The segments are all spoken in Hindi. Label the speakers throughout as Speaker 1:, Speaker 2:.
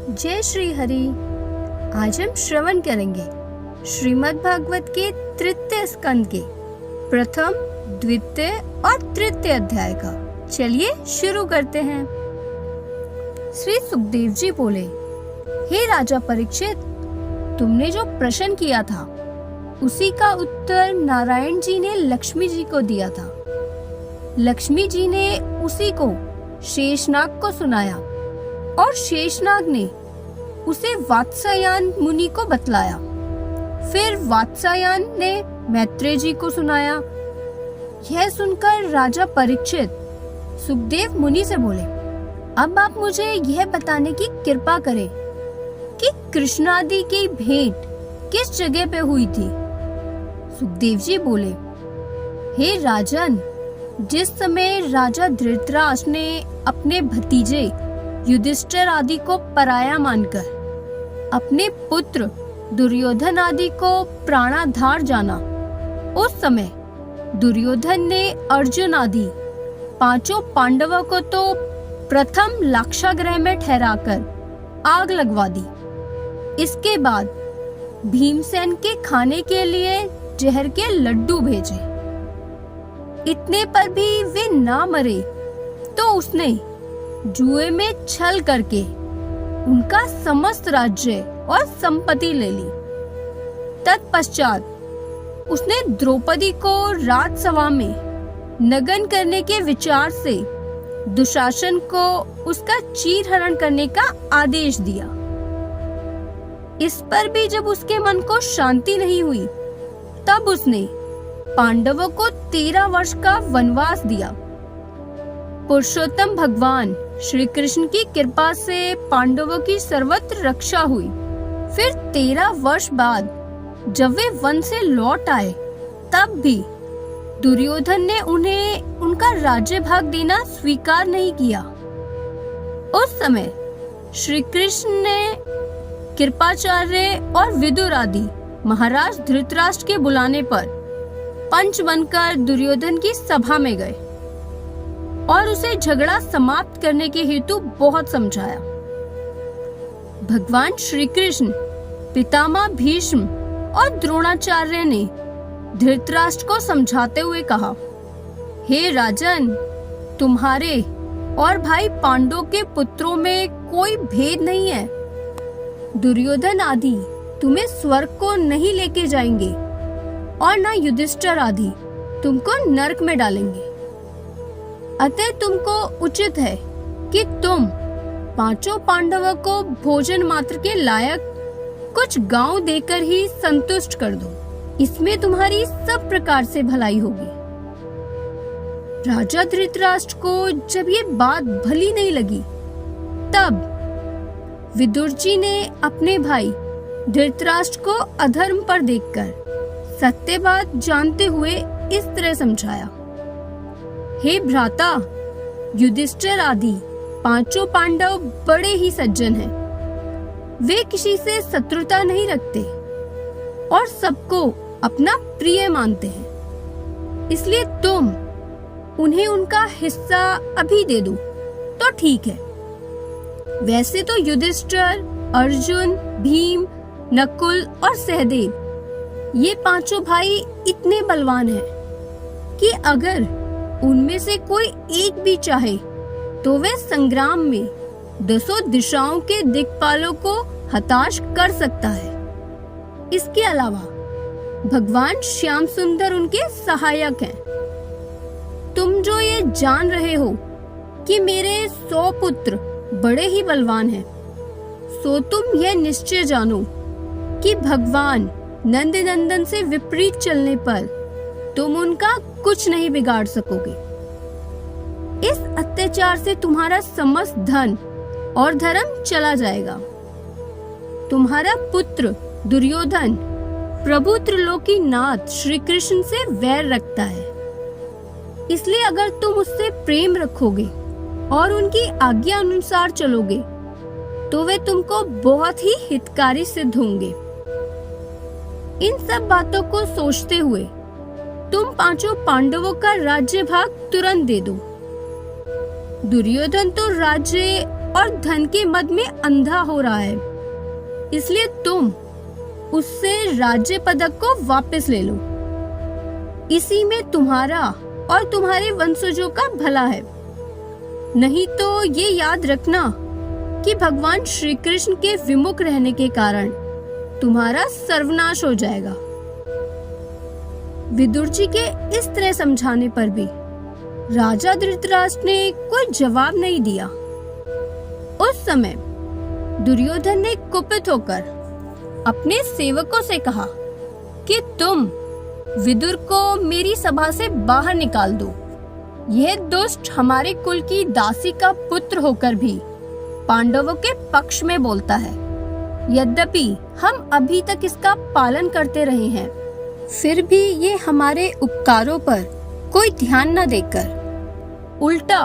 Speaker 1: जय श्री हरि। आज हम श्रवण करेंगे श्रीमद् भागवत के तृतीय स्कंद के प्रथम, द्वितीय और तृतीय अध्याय का। चलिए शुरू करते हैं। श्री सुखदेव जी बोले, हे राजा परीक्षित, तुमने जो प्रश्न किया था उसी का उत्तर नारायण जी ने लक्ष्मी जी को दिया था। लक्ष्मी जी ने उसी को शेषनाग को सुनाया और शेषनाग ने उसे वात्सायन मुनि को बतलाया। फिर वात्सायन ने मैत्रेय जी को सुनाया। यह सुनकर राजा परीक्षित सुखदेव मुनि से बोले, अब आप मुझे यह बताने की कृपा करें कि कृष्णादि की भेंट किस जगह पे हुई थी। सुखदेव जी बोले, हे राजन, जिस समय राजा धृतराष्ट्र ने अपने भतीजे युधिष्ठिर आदि को पराया मानकर अपने पुत्र दुर्योधन आदि को प्राणाधार जाना, उस समय दुर्योधन ने अर्जुन आदि पांचों पांडवों को तो प्रथम लाक्षागृह में ठहराकर आग लगवा दी। इसके बाद भीमसेन के खाने के लिए जहर के लड्डू भेजे। इतने पर भी वे ना मरे तो उसने जुए में छल करके उनका समस्त राज्य और संपत्ति ले ली। तत्पश्चात उसने द्रौपदी को राजसभा में नग्न करने के विचार से दुशासन को उसका चीरहरण करने का आदेश दिया। इस पर भी जब उसके मन को शांति नहीं हुई, तब उसने पांडवों को 13 वर्ष का वनवास दिया। पुरुषोत्तम भगवान श्री कृष्ण की कृपा से पांडवों की सर्वत्र रक्षा हुई। फिर 13 वर्ष बाद जब वे वन से लौट आए, तब भी दुर्योधन ने उन्हें उनका राज्य भाग देना स्वीकार नहीं किया। उस समय श्री कृष्ण ने कृपाचार्य और विदुर आदि महाराज धृतराष्ट्र के बुलाने पर पंच बनकर दुर्योधन की सभा में गए और उसे झगड़ा समाप्त करने के हेतु बहुत समझाया। भगवान श्री कृष्ण, पितामह भीष्म और द्रोणाचार्य ने धृतराष्ट्र को समझाते हुए कहा, हे राजन, तुम्हारे और भाई पांडव के पुत्रों में कोई भेद नहीं है। दुर्योधन आदि तुम्हें स्वर्ग को नहीं लेके जाएंगे और न युधिष्ठिर आदि तुमको नरक में डालेंगे। अतः तुमको उचित है कि तुम पांचों पांडवों को भोजन मात्र के लायक कुछ गांव देकर ही संतुष्ट कर दो। इसमें तुम्हारी सब प्रकार से भलाई होगी। राजा धृतराष्ट्र को जब ये बात भली नहीं लगी, तब विदुर जी ने अपने भाई धृतराष्ट्र को अधर्म पर देखकर सत्य बात जानते हुए इस तरह समझाया, हे भ्राता, युधिष्ठिर आदि पांचों पांडव बड़े ही सज्जन हैं। वे किसी से शत्रुता नहीं रखते और सबको अपना प्रिय मानते हैं। इसलिए तुम उन्हें उनका हिस्सा अभी दे दो तो ठीक है। वैसे तो युधिष्ठिर, अर्जुन, भीम, नकुल और सहदेव ये पांचों भाई इतने बलवान हैं कि अगर उनमें से कोई एक भी चाहे तो वे संग्राम में 10 दिशाओं के दिक्पालों को हताश कर सकता है। इसके अलावा भगवान श्याम सुंदर उनके सहायक हैं। तुम जो ये जान रहे हो कि मेरे 100 पुत्र बड़े ही बलवान हैं, सो तुम यह निश्चय जानो कि भगवान नंद नंदन से विपरीत चलने पर तुम उनका कुछ नहीं बिगाड़ सकोगे। इस अत्याचार से तुम्हारा समस्त धन और धर्म चला जाएगा। तुम्हारा पुत्र दुर्योधन प्रभु त्रिलोकीनाथ श्री कृष्ण से वैर रखता है। इसलिए अगर तुम उससे प्रेम रखोगे और उनकी आज्ञा अनुसार चलोगे तो वे तुमको बहुत ही हितकारी सिद्ध होंगे। इन सब बातों को सोचते हुए तुम पांचों पांडवों का राज्य भाग तुरंत दे दो। दुर्योधन तो राज्य और धन के मद में अंधा हो रहा है, इसलिए तुम उससे राज्य पदक को वापस ले लो। इसी में तुम्हारा और तुम्हारे वंशजों का भला है। नहीं तो ये याद रखना कि भगवान श्री कृष्ण के विमुख रहने के कारण तुम्हारा सर्वनाश हो जाएगा। विदुर जी के इस तरह समझाने पर भी राजा धृतराष्ट्र ने कोई जवाब नहीं दिया। उस समय दुर्योधन ने कुपित होकर अपने सेवकों से कहा कि तुम विदुर को मेरी सभा से बाहर निकाल दो। यह दुष्ट हमारे कुल की दासी का पुत्र होकर भी पांडवों के पक्ष में बोलता है। यद्यपि हम अभी तक इसका पालन करते रहे हैं, फिर भी ये हमारे उपकारों पर कोई ध्यान न देकर उल्टा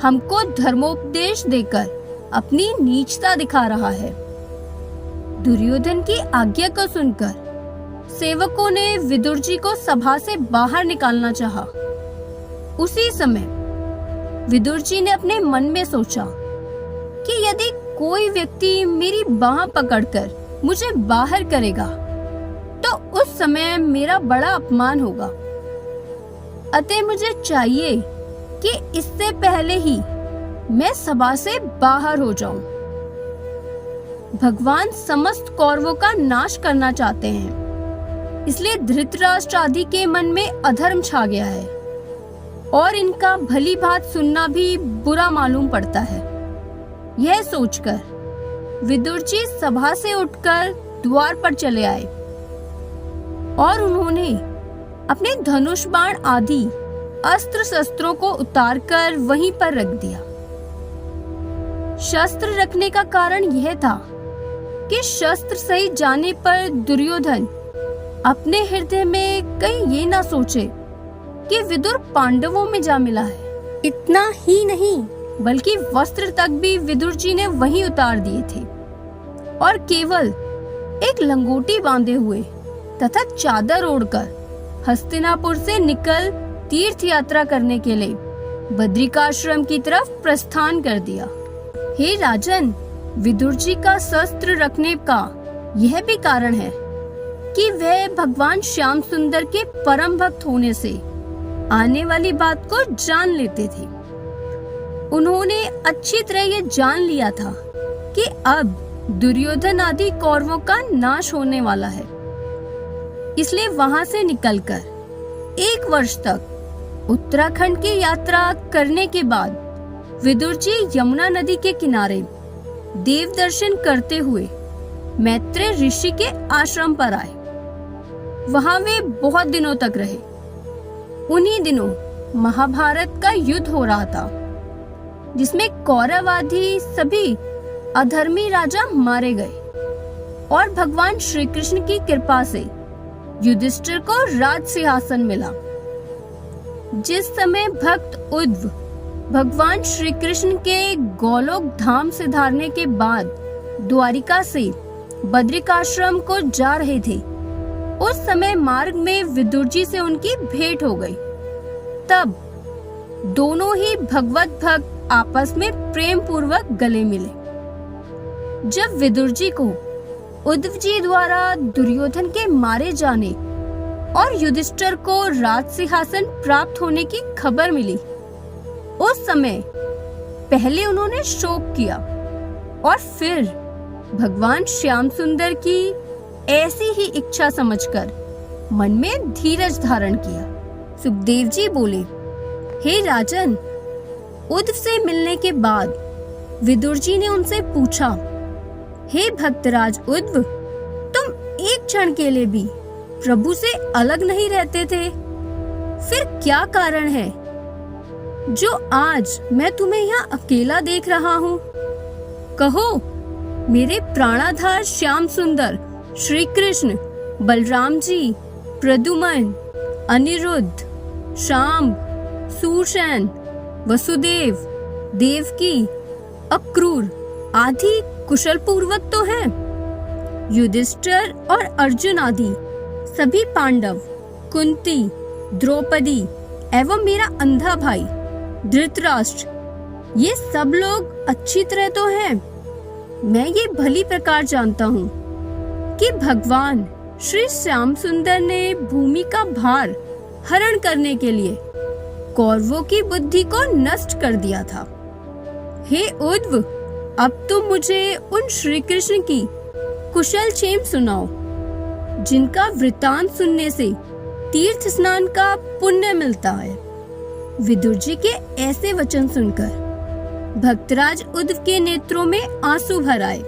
Speaker 1: हमको धर्मोपदेश देकर अपनी नीचता दिखा रहा है। दुर्योधन की आज्ञा को सुनकर सेवकों ने विदुर जी को सभा से बाहर निकालना चाहा। उसी समय विदुर जी ने अपने मन में सोचा कि यदि कोई व्यक्ति मेरी बाह पकड़कर मुझे बाहर करेगा तो उस समय मेरा बड़ा अपमान होगा। अतः मुझे चाहिए कि इससे पहले ही मैं सभा से बाहर हो जाऊं। भगवान समस्त कौरवों का नाश करना चाहते हैं, इसलिए धृतराष्ट्र आदि के मन में अधर्म छा गया है और इनका भली बात सुनना भी बुरा मालूम पड़ता है। यह सोचकर विदुर जी सभा से उठकर द्वार पर चले आए और उन्होंने अपने धनुष बाण आदि अस्त्र शस्त्रों को उतारकर वहीं पर रख दिया। शस्त्र रखने का कारण यह था कि शस्त्र सही जाने पर दुर्योधन अपने हृदय में कहीं ये ना सोचे कि विदुर पांडवों में जा मिला है। इतना ही नहीं बल्कि वस्त्र तक भी विदुर जी ने वहीं उतार दिए थे और केवल एक लंगोटी बांधे हुए तथा चादर ओढ़कर हस्तिनापुर से निकल तीर्थ यात्रा करने के लिए बद्रिकाश्रम की तरफ प्रस्थान कर दिया। हे राजन, विदुर जी का शस्त्र रखने का यह भी कारण है कि वह भगवान श्याम सुंदर के परम भक्त होने से आने वाली बात को जान लेते थे। उन्होंने अच्छी तरह ये जान लिया था कि अब दुर्योधन आदि कौरवों का नाश होने वाला है, इसलिए वहां से निकलकर 1 वर्ष तक उत्तराखंड की यात्रा करने के बाद विदुर जी यमुना नदी के किनारे देव दर्शन करते हुए मैत्रेय ऋषि के आश्रम पर आए। वहां वे बहुत दिनों तक रहे। उन्हीं दिनों महाभारत का युद्ध हो रहा था, जिसमें कौरव आदि सभी अधर्मी राजा मारे गए और भगवान श्री कृष्ण की कृपा से युधिष्ठिर को राज सिंहासन मिला। जिस समय भक्त उद्धव भगवान श्री कृष्ण के गोलोक धाम से धारने के बाद द्वारिका से बद्रिकाश्रम को जा रहे थे, उस समय मार्ग में विदुर जी से उनकी भेंट हो गई। तब दोनों ही भगवत भक्त आपस में प्रेम पूर्वक गले मिले। जब विदुर जी को उद्धव जी द्वारा दुर्योधन के मारे जाने और युधिष्ठिर को राज सिंहासन प्राप्त होने की खबर मिली, उस समय पहले उन्होंने शोक किया और फिर भगवान श्याम सुंदर की ऐसी ही इच्छा समझकर मन में धीरज धारण किया। सुखदेव जी बोले, हे राजन, उद्धव से मिलने के बाद विदुर जी ने उनसे पूछा, हे भक्तराज उद्धव, तुम एक क्षण के लिए भी प्रभु से अलग नहीं रहते थे, फिर क्या कारण है जो आज मैं तुम्हें यहाँ अकेला देख रहा हूँ? कहो, मेरे प्राणाधार श्याम सुंदर श्री कृष्ण, बलराम जी, प्रद्युम्न, अनिरुद्ध, शांब, सुषेण, वसुदेव, देवकी, अक्रूर आदि कुशल पूर्वक तो हैं। युधिष्ठिर और अर्जुन आदि सभी पांडव, कुंती, द्रौपदी एवं मेरा अंधा भाई धृतराष्ट्र ये सब लोग अच्छी तरह तो हैं। मैं ये भली प्रकार जानता हूँ कि भगवान श्री श्याम सुंदर ने भूमि का भार हरण करने के लिए कौरवों की बुद्धि को नष्ट कर दिया था। हे उद्धव, अब तुम मुझे उन श्री कृष्ण की कुशल क्षेम सुनाओ जिनका वृतांत सुनने से तीर्थ स्नान का पुण्य मिलता है। विदुर जी के ऐसे वचन सुनकर भक्तराज उद्धव के नेत्रों में आंसू भर आए।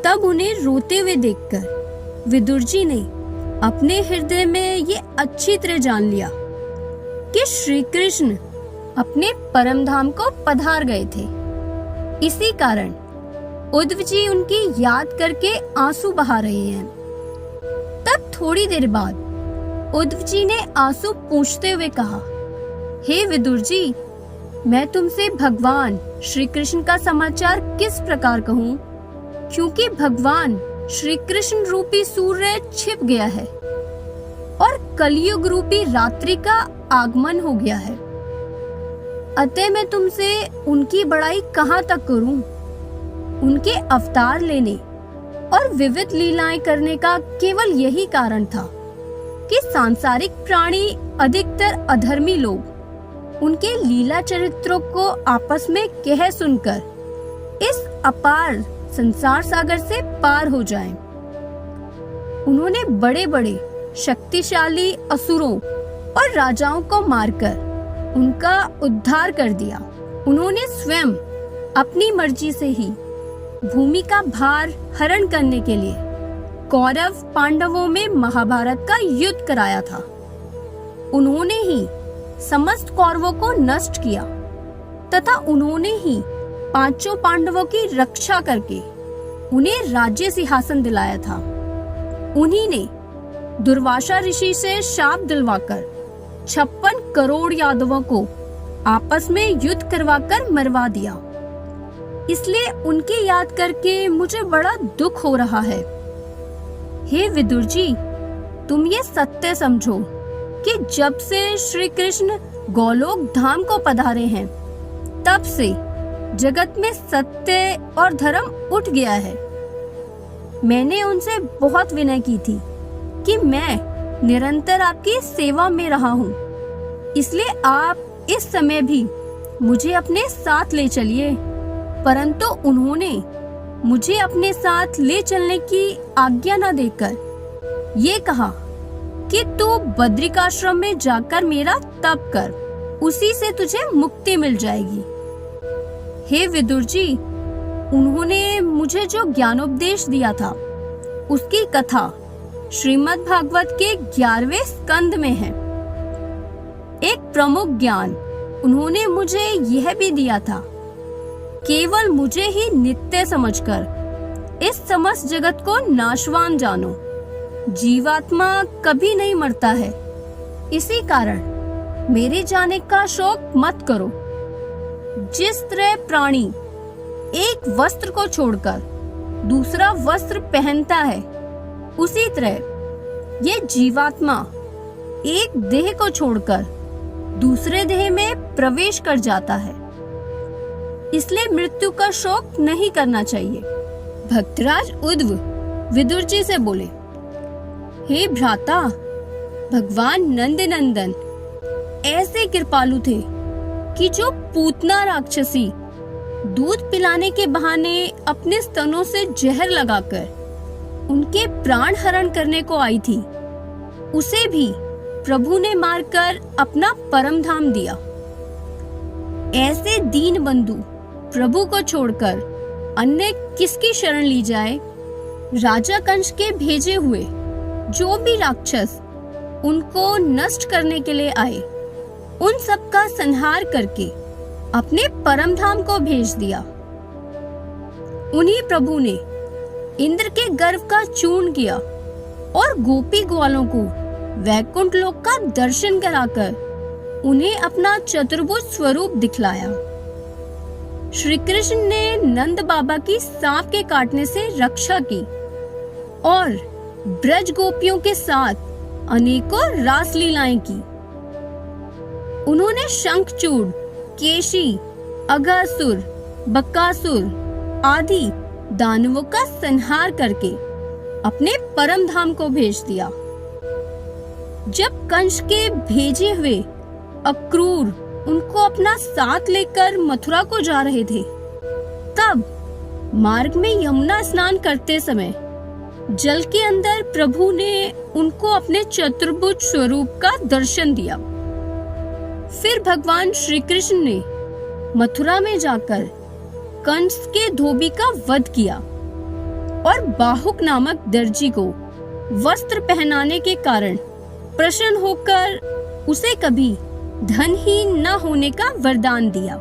Speaker 1: तब उन्हें रोते हुए देखकर विदुर जी ने अपने हृदय में ये अच्छी तरह जान लिया कि श्री कृष्ण अपने परम धाम को पधार गए थे। इसी कारण उद्धव जी उनकी याद करके आंसू बहा रहे हैं। तब थोड़ी देर बाद उद्धव जी ने आंसू पूंछते हुए कहा, हे विदुर जी, मैं तुमसे भगवान श्री कृष्ण का समाचार किस प्रकार कहूँ, क्योंकि भगवान श्री कृष्ण रूपी सूर्य छिप गया है और कलयुग रूपी रात्रि का आगमन हो गया है। अतः मैं तुमसे उनकी बड़ाई कहाँ तक करूं? उनके अवतार लेने और विविध लीलाएं करने का केवल यही कारण था कि सांसारिक प्राणी, अधिकतर अधर्मी लोग, उनके लीला चरित्रों को आपस में कह सुनकर इस अपार संसार सागर से पार हो जाएं। उन्होंने बड़े बड़े शक्तिशाली असुरों और राजाओं को मारकर उनका उद्धार कर दिया। उन्होंने स्वयं अपनी मर्जी से ही भूमि का भार हरण करने के लिए कौरव पांडवों में महाभारत का युद्ध कराया था। उन्होंने ही समस्त कौरवों को नष्ट किया तथा उन्होंने ही पांचों पांडवों की रक्षा करके उन्हें राज्य सिंहासन दिलाया था। उन्हीं ने दुर्वासा ऋषि से शाप दिलवाकर 56 करोड़ यादवों को आपस में युद्ध करवाकर मरवा दिया। इसलिए उनकी याद करके मुझे बड़ा दुख हो रहा है। हे विदुर जी, तुम ये सत्य समझो कि जब से श्री कृष्ण गोलोक धाम को पधारे हैं, तब से जगत में सत्य और धर्म उठ गया है। मैंने उनसे बहुत विनय की थी कि मैं निरंतर आपकी सेवा में रहा हूँ, इसलिए आप इस समय भी मुझे अपने साथ ले चलिए। परंतु उन्होंने मुझे अपने साथ ले चलने की आज्ञा न देकर ये कहा कि तू बद्रिकाश्रम में जाकर मेरा तप कर, उसी से तुझे मुक्ति मिल जाएगी। हे विदुर जी, उन्होंने मुझे जो ज्ञानोपदेश दिया था उसकी कथा श्रीमद् भागवत के 11वें स्कंद में है। एक प्रमुख ज्ञान उन्होंने मुझे यह भी दिया था, केवल मुझे ही नित्य समझकर इस समस्त जगत को नाशवान जानो। जीवात्मा कभी नहीं मरता है, इसी कारण मेरे जाने का शोक मत करो। जिस तरह प्राणी एक वस्त्र को छोड़कर दूसरा वस्त्र पहनता है, उसी तरह ये जीवात्मा एक देह को छोड़कर दूसरे देह में प्रवेश कर जाता है। इसलिए मृत्यु का शोक नहीं करना चाहिए। भक्तराज उद्धव विदुर जी से बोले, हे भ्राता, भगवान नंद नंदन ऐसे कृपालु थे कि जो पूतना राक्षसी दूध पिलाने के बहाने अपने स्तनों से जहर लगाकर उनके प्राण हरण करने को आई थी, उसे भी प्रभु ने मारकर अपना परम धाम दिया। ऐसे दीन बंधु प्रभु को छोड़कर अन्य किसकी शरण ली जाए? राजा कंस के भेजे हुए जो भी राक्षस उनको नष्ट करने के लिए आए, उन सब का संहार करके अपने परम धाम को भेज दिया। उन्हीं प्रभु ने इंद्र के गर्व का चूर्ण किया और गोपी ग्वालों को वैकुंठ लोक का दर्शन कराकर उन्हें अपना चतुर्भुज स्वरूप दिखलाया। श्री कृष्ण ने नंद बाबा की सांप के काटने से रक्षा की और ब्रज गोपियों के साथ अनेकों रास लीलाएं की। उन्होंने शंखचूड़, केशी अगासुर, बकासुर आदि दानवों का संहार करके अपने परम धाम को भेज दिया। जब कंस के भेजे हुए अक्रूर उनको अपना साथ लेकर मथुरा को जा रहे थे, तब मार्ग में यमुना स्नान करते समय जल के अंदर प्रभु ने उनको अपने चतुर्भुज स्वरूप का दर्शन दिया। फिर भगवान श्री कृष्ण ने मथुरा में जाकर कंस के धोबी का वध किया और बाहुक नामक दर्जी को वस्त्र पहनाने के कारण प्रसन्न होकर उसे कभी धनहीन न होने का वरदान दिया।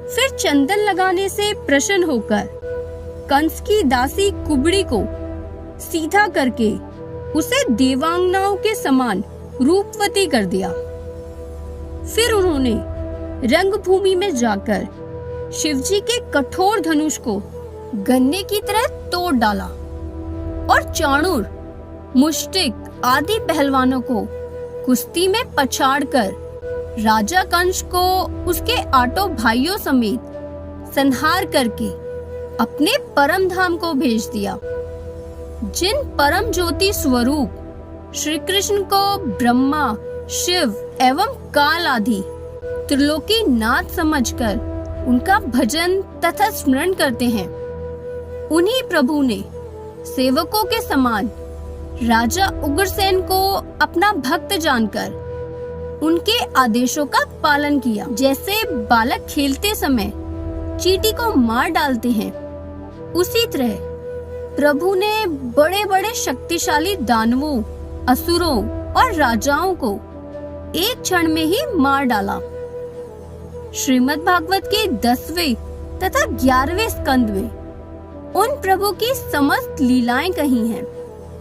Speaker 1: फिर चंदन लगाने से प्रसन्न होकर कंस की दासी कुबड़ी को सीधा करके उसे देवांगनाओं के समान रूपवती कर दिया। फिर उन्होंने रंगभूमि में जाकर शिवजी के कठोर धनुष को गन्ने की तरह तोड़ डाला और चाणूर, मुष्टिक आदि पहलवानों को कुश्ती में पछाड़कर राजा कंस को उसके 8 भाइयों समेत संहार करके अपने परम धाम को भेज दिया। जिन परम ज्योति स्वरूप श्री कृष्ण को ब्रह्मा, शिव एवं काल आदि त्रिलोकी नाथ समझकर उनका भजन तथा स्मरण करते हैं, उन्हीं प्रभु ने सेवकों के समान राजा उग्रसेन को अपना भक्त जानकर उनके आदेशों का पालन किया। जैसे बालक खेलते समय चींटी को मार डालते हैं, उसी तरह प्रभु ने बड़े बड़े शक्तिशाली दानवों, असुरों और राजाओं को एक क्षण में ही मार डाला। श्रीमद् भागवत के 10वें तथा 11वें स्कंद में उन प्रभु की समस्त लीलाएं कही हैं।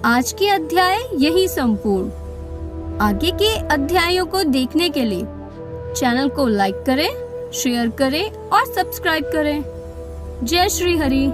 Speaker 1: आज के अध्याय यही संपूर्ण। आगे के अध्यायों को देखने के लिए चैनल को लाइक करें, शेयर करें और सब्सक्राइब करें। जय श्री हरि।